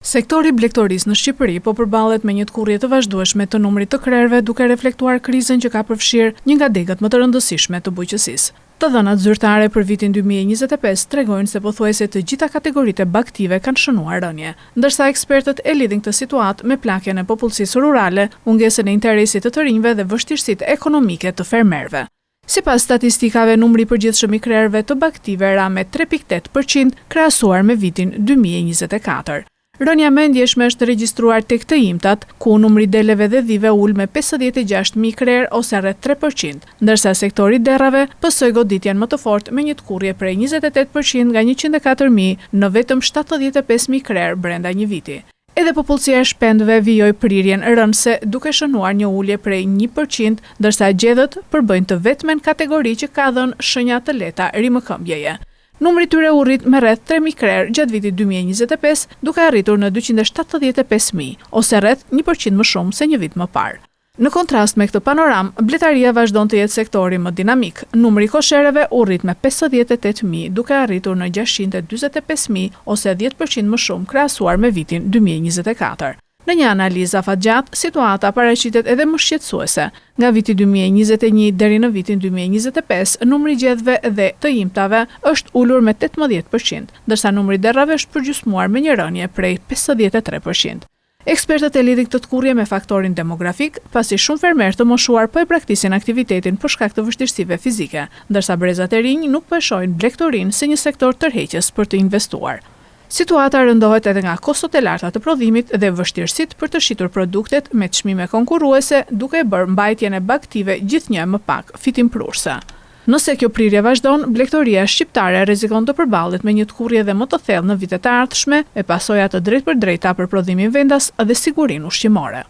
Sektori blegtorisë në Shqipëri po përballet me një tkurrje të vazhdueshme të numrit të krerëve, duke reflektuar krizën që ka përfshirë një nga degët më të rëndësishme të bujqësisë. Të dhënat zyrtare për vitin 2025 tregojnë se pothuajse të gjitha kategoritë baktive kanë shënuar rënje, ndërsa ekspertët e lidhin këtë situatë me plakjen e popullsisë rurale, mungesën e interesit të rinjve dhe vështirësitë ekonomike të fermerëve. Sipas statistikave, numri i përgjithshëm i krerëve të baktive ra me 3.8% krahasuar me vitin 2024. Rënja më e ndjeshme është regjistruar tek të imtat, ku numri deleve dhe dhive ul me 56.000 krerë ose rreth 3%, ndërsa sektori derrave pësoi goditjen më të fortë me një tkurrje prej 28% nga 104.000 në vetëm 75.000 krerë brenda një viti. Edhe popullsia e shpendëve vijoi prirjen rënëse duke shënuar një ulje prej 1%, ndërsa gjedhët përbëjnë të vetmen kategori që ka dhënë shenja të lehta rimëkëmbjeje. Numri tyre u rrit me rreth 3.000 krerë gjatë vitit 2025, duke arritur në 275.000, ose rreth 1% më shumë se një vit më parë. Në kontrast me këtë panoramë, bletaria vazhdon të jetë sektori më dinamik. Numri i koshereve u rrit me 58.000, duke arritur në 645.000, ose 10% më shumë krahasuar me vitin 2024. Në një analizë afatgjatë, situata paraqitet edhe më shqetësuese. Nga viti 2021 deri në vitin 2025, numri i gjedhëve dhe të imtave është ulur me 18%, ndërsa numri i derrave është përgjysmuar me një rënje prej 53%. Ekspertët e lidhin këtë tkurrje me faktorin demografik, pasi shumë fermerë të moshuar po e praktisin aktivitetin për shkak të vështirësive fizike, ndërsa brezat e rinj nuk po e shohin blegtorinë si një sektor tërheqës për të investuar. Situata rëndohet edhe nga kostot e larta të prodhimit dhe vështirësitë për të shitur produktet me çmime konkurruese, duke bërë mbajtjen e baktive gjithnjë më pak fitimprurse. Nëse kjo prirje vazhdon, blegtoria shqiptare rrezikon të përballet me një tkurrje dhe më të thellë në vitet e ardhshme, me pasoja të drejtpërdrejta për prodhimin vendas dhe sigurinë ushqimore.